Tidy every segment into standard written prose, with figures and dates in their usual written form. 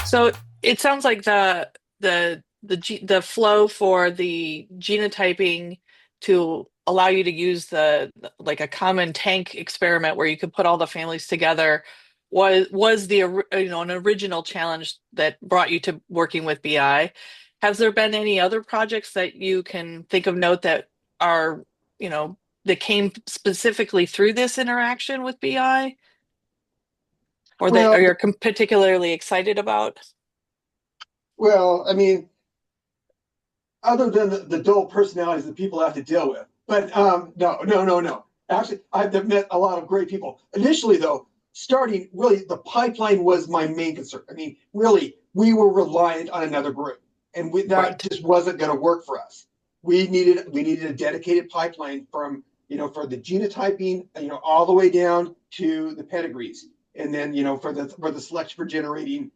So it sounds like the flow for the genotyping to allow you to use like a common tank experiment where you could put all the families together was an original challenge that brought you to working with BI. Has there been any other projects that you can think of note that are, that came specifically through this interaction with BI or that Well, or you're particularly excited about? I mean, other than the dull personalities that people have to deal with. But no, no, no, no. Actually, I've met a lot of great people. Initially, though, starting really, the pipeline was my main concern. I mean, really, we were reliant on another group, and that Right. just wasn't going to work for us. We needed a dedicated pipeline from for the genotyping, all the way down to the pedigrees, and then for the selection for generating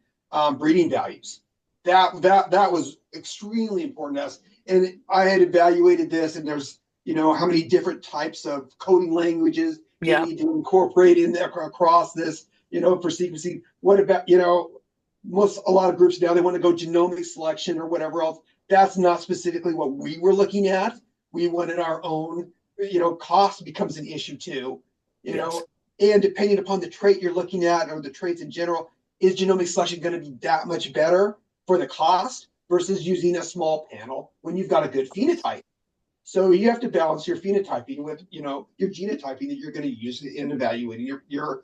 breeding values. That was extremely important to us. And I had evaluated this, and there's how many different types of coding languages you Yeah. need to incorporate in there across this, for sequencing. What about a lot of groups now they want to go genomic selection or whatever else. That's not specifically what we were looking at. We wanted our own. Cost becomes an issue too. You Yes. know, and depending upon the trait you're looking at or the traits in general, is genomic selection going to be that much better for the cost versus using a small panel when you've got a good phenotype? So you have to balance your phenotyping with, your genotyping that you're going to use in evaluating your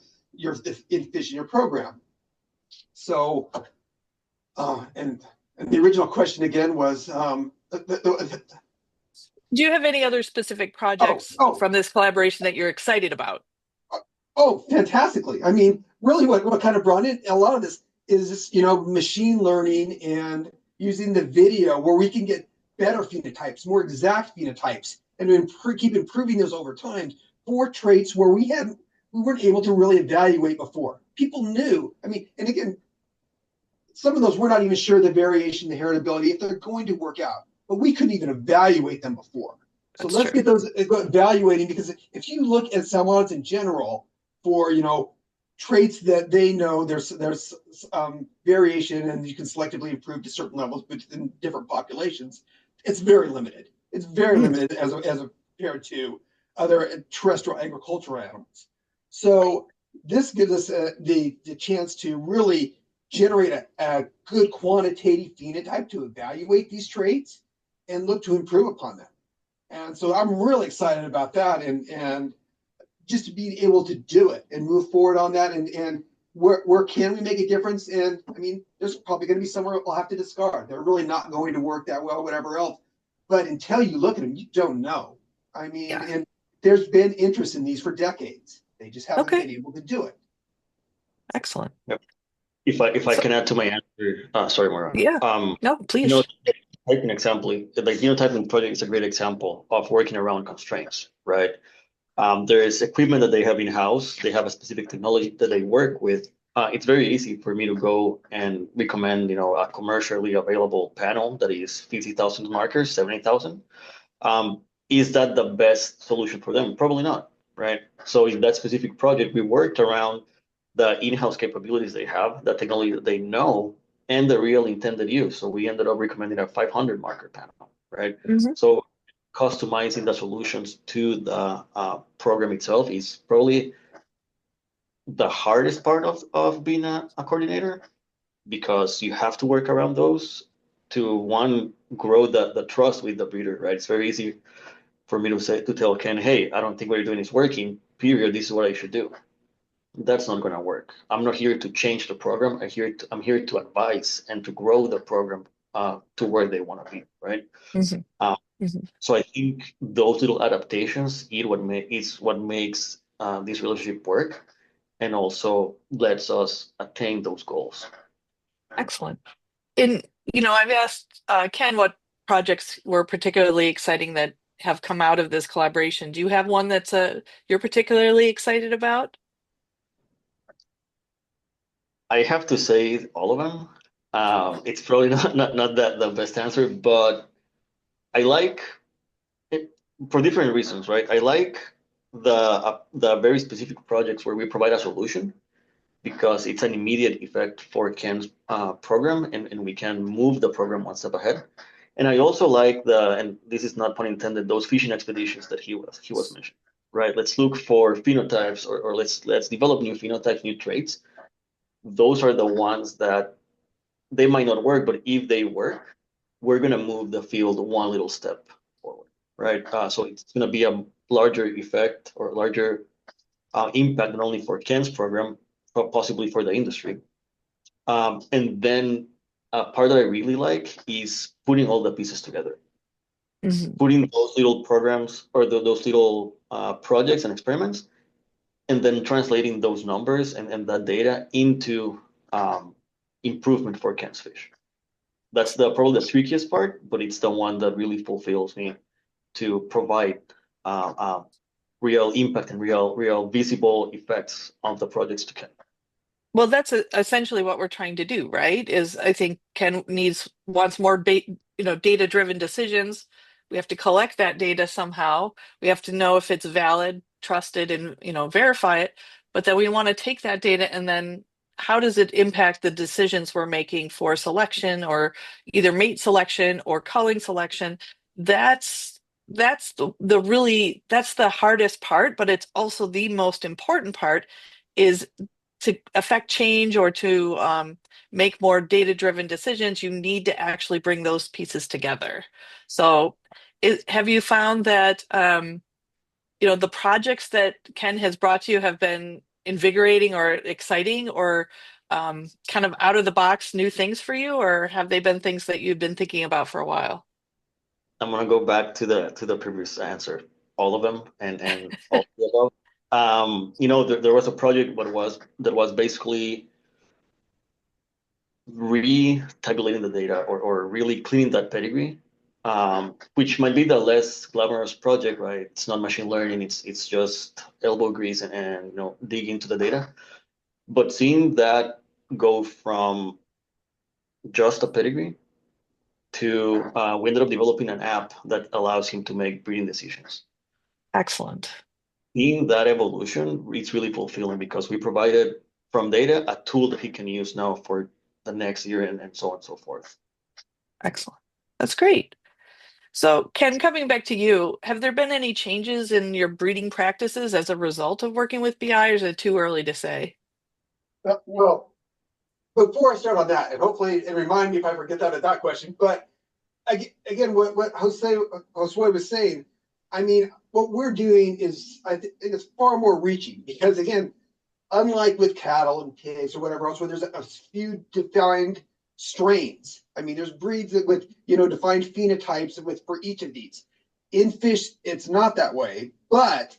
fish in your program. So, and the original question again was, Do you have any other specific oh, projects oh, from this collaboration that you're excited about? oh, fantastically. I mean, really what kind of brought in a lot of this is, machine learning and using the video where we can get better phenotypes, more exact phenotypes, and keep improving those over time for traits where we weren't able to really evaluate before. People knew. I mean, and again, some of those we're not even sure the variation, the heritability, if they're going to work out, but we couldn't even evaluate them before. So That's let's true. get those evaluating, because if you look at salmons in general for traits that they know there's variation and you can selectively improve to certain levels within different populations, it's very limited. It's very Mm, limited as compared to other terrestrial agricultural animals. So this gives us the chance to really generate a good quantitative phenotype to evaluate these traits and look to improve upon them. And so I'm really excited about that, and just to be able to do it and move forward on that, and where can we make a difference? And I mean, there's probably going to be somewhere we'll have to discard. They're really not going to work that well, whatever else. But until you look at them, you don't know. I mean, yeah. and there's been interest in these for decades. They just haven't Okay. been able to do it. Excellent. Yep. If I So, can add to my answer, sorry, Maura. yeah. No, You know, please. typing example, like genotyping project is a great example of working around constraints, right? There is equipment that they have in-house. They have a specific technology that they work with. It's very easy for me to go and recommend, a commercially available panel that is 50,000 markers, 70,000. Is that the best solution for them? Probably not, right? So in that specific project, we worked around the in-house capabilities they have, the technology that they know, and the real intended use. So we ended up recommending a 500 marker panel, right? Hmm. So customizing the solutions to the program itself is probably the hardest part of being a coordinator, because you have to work around those to one, grow the trust with the breeder, right? It's very easy for me to tell Ken, hey, I don't think what you're doing is working, period. This is what I should do. That's not going to work. I'm not here to change the program. I'm here to advise and to grow the program to where they want to be, right? Hmm. Uh, Hmm. so I think those little adaptations is what makes this relationship work, and also lets us attain those goals. Excellent. And, I've asked Ken what projects were particularly exciting that have come out of this collaboration. Do you have one that's you're particularly excited about? I have to say all of them. It's probably not that the best answer, but I like it for different reasons, right? I like the very specific projects where we provide a solution, because it's an immediate effect for Ken's program, and we can move the program one step ahead. And I also like and this is not pun intended, those fishing expeditions that he was mentioning, right? Let's look for phenotypes, or let's develop new phenotypes, new traits. Those are the ones that they might not work, but if they work, we're going to move the field one little step forward, right? So it's going to be a larger effect or larger impact, not only for Ken's program, but possibly for the industry. And then part that I really like is putting all the pieces together, putting those little programs or those little projects and experiments, and then translating those numbers and that data into improvement for Ken's fish. That's probably the trickiest part, but it's the one that really fulfills me to provide real impact and real visible effects of the projects to Ken. Well, that's essentially what we're trying to do, right? Is I think Ken wants more data-driven decisions. We have to collect that data somehow. We have to know if it's valid, trusted, and verify it. But then we want to take that data and then how does it impact the decisions we're making for selection or either mate selection or culling selection? That's the hardest part, but it's also the most important part is to affect change or to make more data-driven decisions, you need to actually bring those pieces together. So have you found that the projects that Ken has brought to you have been invigorating or exciting or kind of out of the box new things for you, or have they been things that you've been thinking about for a while? I'm gonna go back to the previous answer, all of them and all of the above. There was a project that was basically re-tabulating the data or really cleaning that pedigree, which might be the less glamorous project, right? It's not machine learning, it's just elbow grease and dig into the data. But seeing that go from just a pedigree to we ended up developing an app that allows him to make breeding decisions. Excellent. Seeing that evolution, it's really fulfilling because we provided from data a tool that he can use now for the next year and so on and so forth. Excellent. That's great. So, Ken, coming back to you, have there been any changes in your breeding practices as a result of working with BI, or is it too early to say? Well, before I start on that, and hopefully, and remind me if I forget that question, but again, what Josue was saying, I mean, what we're doing is, I think it's far more reaching because, again, unlike with cattle and pigs or whatever else, where there's a few defined strains. I mean, there's breeds with defined phenotypes for each of these. In fish, it's not that way, but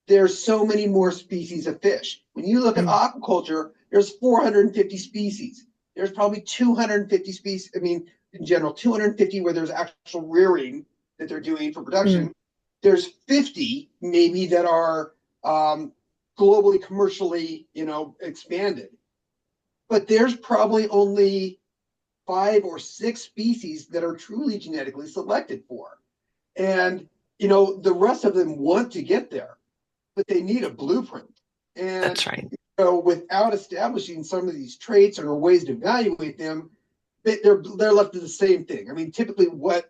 there's so many more species of fish. When you look at aquaculture, there's 450 species. There's probably 250 species. I mean, in general, 250 where there's actual rearing that they're doing for production. There's 50 maybe that are globally, commercially, expanded. But there's probably only 5 or 6 species that are truly genetically selected for. And, the rest of them want to get there, but they need a blueprint. And That's right. without establishing some of these traits or ways to evaluate them, they're left to the same thing. I mean, typically what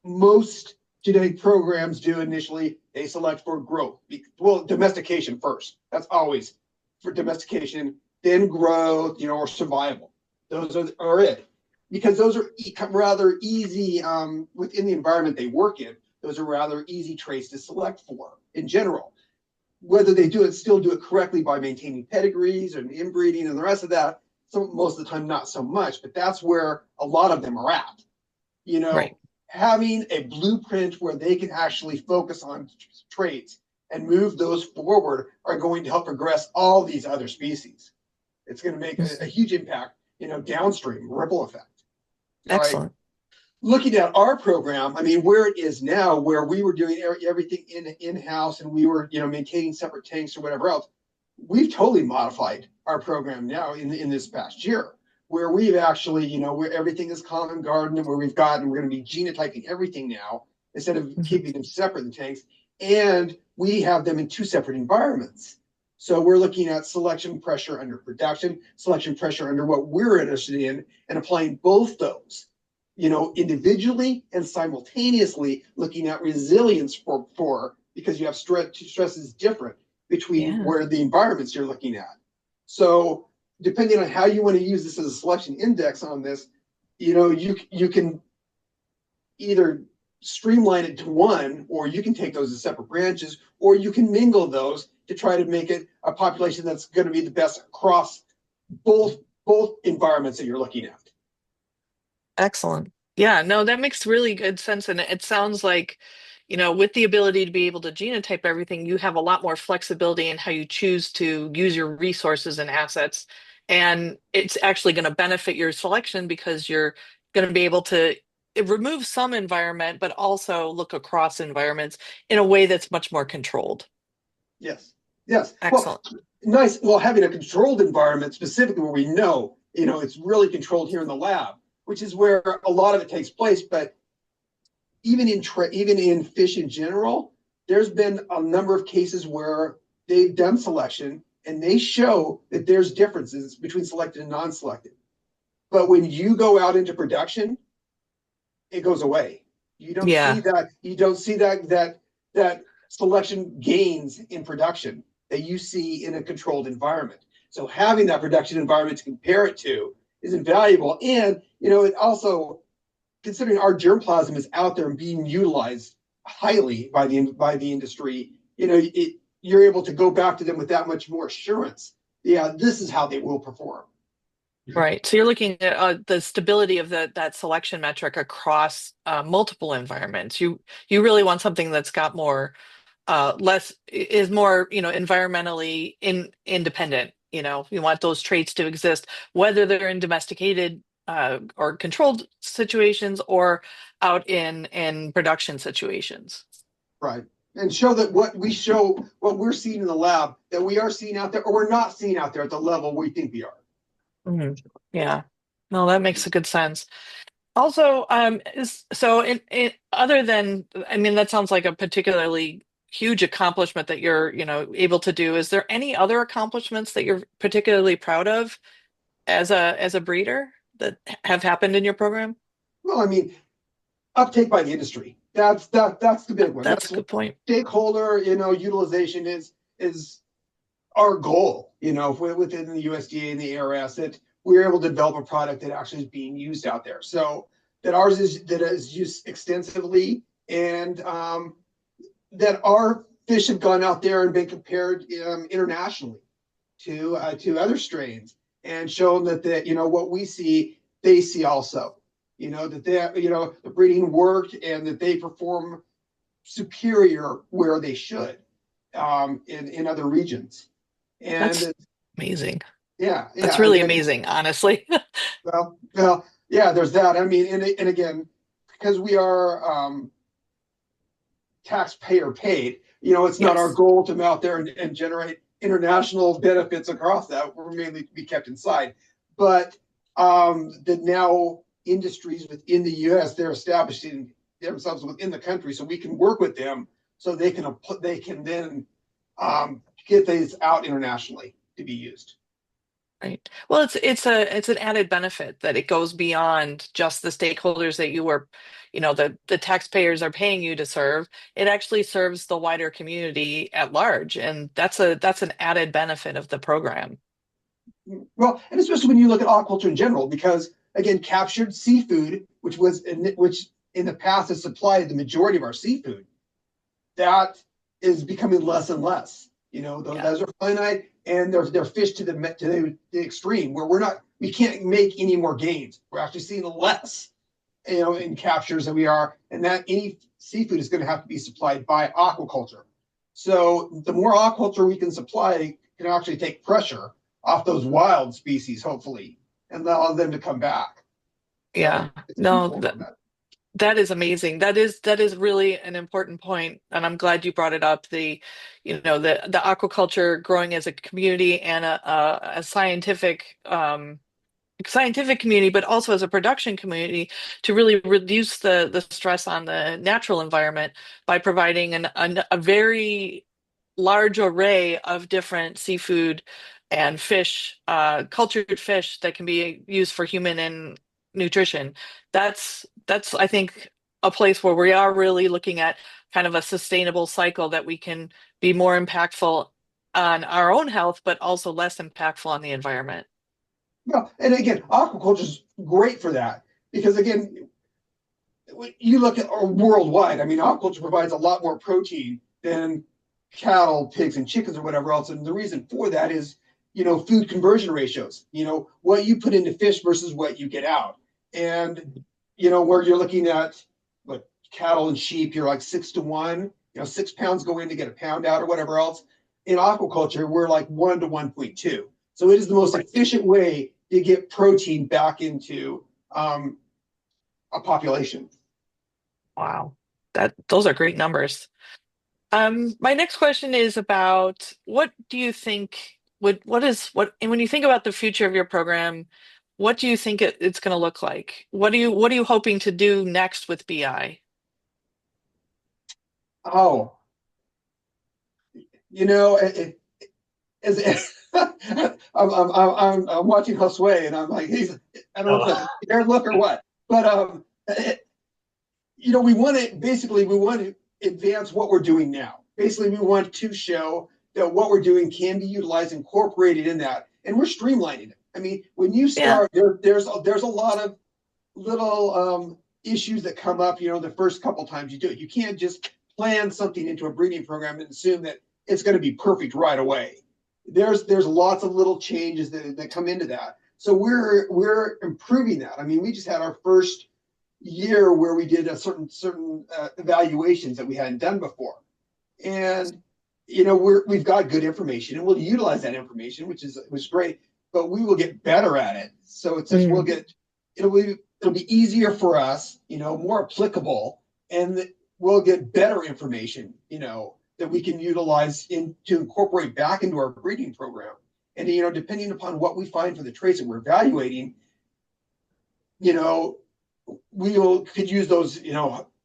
most genetic programs do initially, they select for growth. Well, domestication first. That's always for domestication, then growth, or survival. Those are it. Because those are rather easy within the environment they work in. Those are rather easy traits to select for in general. Whether they still do it correctly by maintaining pedigrees and inbreeding and the rest of that, so most of the time not so much, but that's where a lot of them are at. Right. Having a blueprint where they can actually focus on traits and move those forward are going to help progress all these other species. It's going to make a huge impact, downstream, ripple effect. Excellent. Looking at our program, I mean, where it is now, where we were doing everything in-house and we were, maintaining separate tanks or whatever else, we've totally modified our program now in this past year, where we've actually, where everything is common garden and where we're going to be genotyping everything now instead of keeping them separate in tanks. And we have them in 2 separate environments. So we're looking at selection pressure under production, selection pressure under what we're interested in, and applying both those, individually and simultaneously looking at resilience for because you have stress is different between Yeah. where the environments you're looking at. So depending on how you want to use this as a selection index on this, you can either streamline it to one, or you can take those as separate branches, or you can mingle those to try to make it a population that's going to be the best across both environments that you're looking at. Excellent. Yeah, no, that makes really good sense. And it sounds like, with the ability to be able to genotype everything, you have a lot more flexibility in how you choose to use your resources and assets. And it's actually going to benefit your selection because you're going to be able to remove some environment, but also look across environments in a way that's much more controlled. Yes. Yes. Well, Excellent. nice. Well, having a controlled environment specifically where we know, it's really controlled here in the lab, which is where a lot of it takes place. But even in fish in general, there's been a number of cases where they've done selection and they show that there's differences between selected and non-selected. But when you go out into production, it goes away. You don't see Yeah. that. You don't see that selection gains in production that you see in a controlled environment. So having that production environment to compare it to is invaluable. And it also, considering our germplasm is out there and being utilized highly by the industry, you're able to go back to them with that much more assurance. Yeah, this is how they will perform. Right. So you're looking at the stability of that selection metric across multiple environments. You really want something that's got more less is more, environmentally independent. You want those traits to exist, whether they're in domesticated or controlled situations or out in production situations. Right. And show that what we're seeing in the lab, that we are seeing out there, or we're not seeing out there at the level we think we are. Mhm. Yeah. No, that makes a good sense. Also, so other than, I mean, that sounds like a particularly huge accomplishment that you're, able to do. Is there any other accomplishments that you're particularly proud of as a breeder that have happened in your program? Well, I mean, uptake by the industry. That's the big one. That's a That's good what point. stakeholder, utilization is our goal, within the USDA and the ARS, that we're able to develop a product that actually is being used out there. So that is used extensively, and that our fish have gone out there and been compared internationally to other strains and shown that what we see, they see also. That the breeding worked and that they perform superior where they should in other regions. That's And amazing. That's yeah, really again, amazing, honestly. yeah, there's that. I mean, and again, because we are taxpayer paid, it's not our Yes. goal to come out there and generate international benefits across that. We're mainly to be kept inside. But the now industries within the US, they're establishing themselves within the country, so we can work with them so they can then get these out internationally to be used. Right. Well, it's an added benefit that it goes beyond just the stakeholders that you were, the taxpayers are paying you to serve. It actually serves the wider community at large, and that's an added benefit of the program. Well, and especially when you look at aquaculture in general, because again, captured seafood, which in the past has supplied the majority of our seafood, that is becoming less and less. Yeah. Those are finite, and they're fish to the extreme where we can't make any more gains. We're actually seeing less, in captures than we are, and that any seafood is going to have to be supplied by aquaculture. So the more aquaculture we can supply can actually take pressure off those wild species, hopefully, and allow them to come back. So Yeah. it's a No, twofold on that. that is amazing. That is really an important point, and I'm glad you brought it up. The aquaculture growing as a community and a scientific community, but also as a production community to really reduce the stress on the natural environment by providing a very large array of different seafood and fish, cultured fish that can be used for human and nutrition. That's I think a place where we are really looking at kind of a sustainable cycle that we can be more impactful on our own health, but also less impactful on the environment. Well, and again, aquaculture is great for that because again, you look at worldwide. I mean, aquaculture provides a lot more protein than cattle, pigs, and chickens or whatever else. And the reason for that is, food conversion ratios. What you put into fish versus what you get out. And where you're looking at what cattle and sheep, you're like 6 to 1. 6 pounds go in to get a pound out or whatever else. In aquaculture, we're like 1 to 1.2. So it is the most efficient way to get protein back into a population. Wow. Those are great numbers. My next question is about what do you think and when you think about the future of your program, what do you think it's going to look like? What are you hoping to do next with BI? Oh, as I'm watching Josue and I'm like, I don't know if that's a scared look or what, but we want to advance what we're doing now. Basically, we want to show that what we're doing can be utilized, incorporated in that, and we're streamlining it. I mean, when you Yeah, start, there's a lot of little issues that come up. The first couple times you do it, you can't just plan something into a breeding program and assume that it's going to be perfect right away. There's lots of little changes that come into that. So we're improving that. I mean, we just had our first year where we did a certain evaluations that we hadn't done before, and we've got good information, and we'll utilize that information, which is great. But we will get better at it. So it's just mm, it'll be easier for us, more applicable, and we'll get better information, that we can utilize to incorporate back into our breeding program. And depending upon what we find for the traits that we're evaluating, you know, could use those.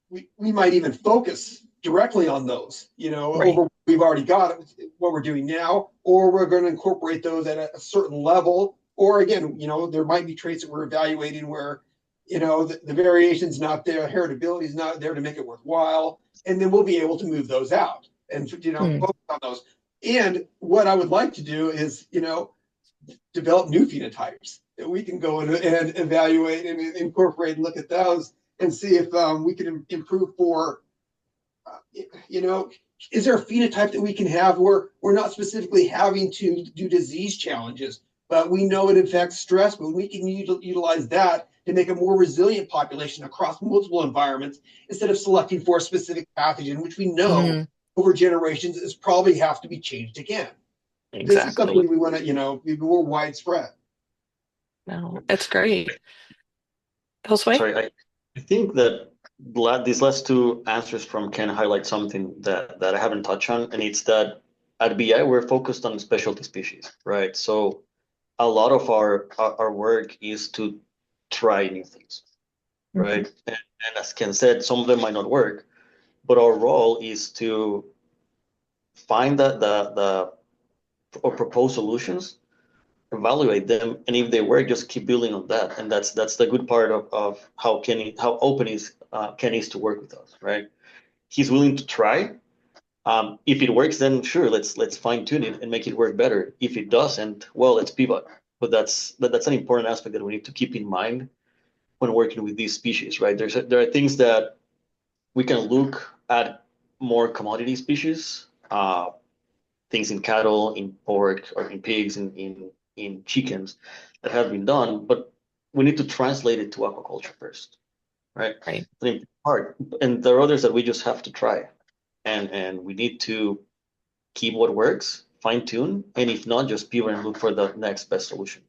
We might even focus directly on those. Over right. what we've already got what we're doing now, or we're going to incorporate those at a certain level. Or again, there might be traits that we're evaluating where the variation's not there, heritability is not there to make it worthwhile, and then we'll be able to move those out and Mm, focus on those. And what I would like to do is develop new phenotypes that we can go and evaluate and incorporate and look at those and see if we can improve for, uh, you know, is there a phenotype that we can have where we're not specifically having to do disease challenges, but we know it affects stress, but we can utilize that to make a more resilient population across multiple environments instead of selecting for a specific pathogen, which we know mm, over generations is probably have to be changed again. This is exactly. something we want to, be more widespread. No, it's great. Josue? Sorry, I think that these last two answers from Ken highlight something that I haven't touched on, and it's that at BI we're focused on specialty species, right? So a lot of our work is to try new things, Mhm. right? And as Ken said, some of them might not work, but our role is to find the or propose solutions, evaluate them, and if they work, just keep building on that. And that's the good part of how open is Ken is to work with us, right? He's willing to try. If it works, then sure, let's fine tune it and make it work better. If it doesn't, well, let's pivot. But that's an important aspect that we need to keep in mind when working with these species, right? There are things that we can look at more commodity species, things in cattle, in pork, or in pigs, in chickens that have been done, but we need to translate it to aquaculture first, right? Right. The part, and there are others that we just have to try, and we need to keep what works, fine tune, and if not, just pivot and look for the next best solution.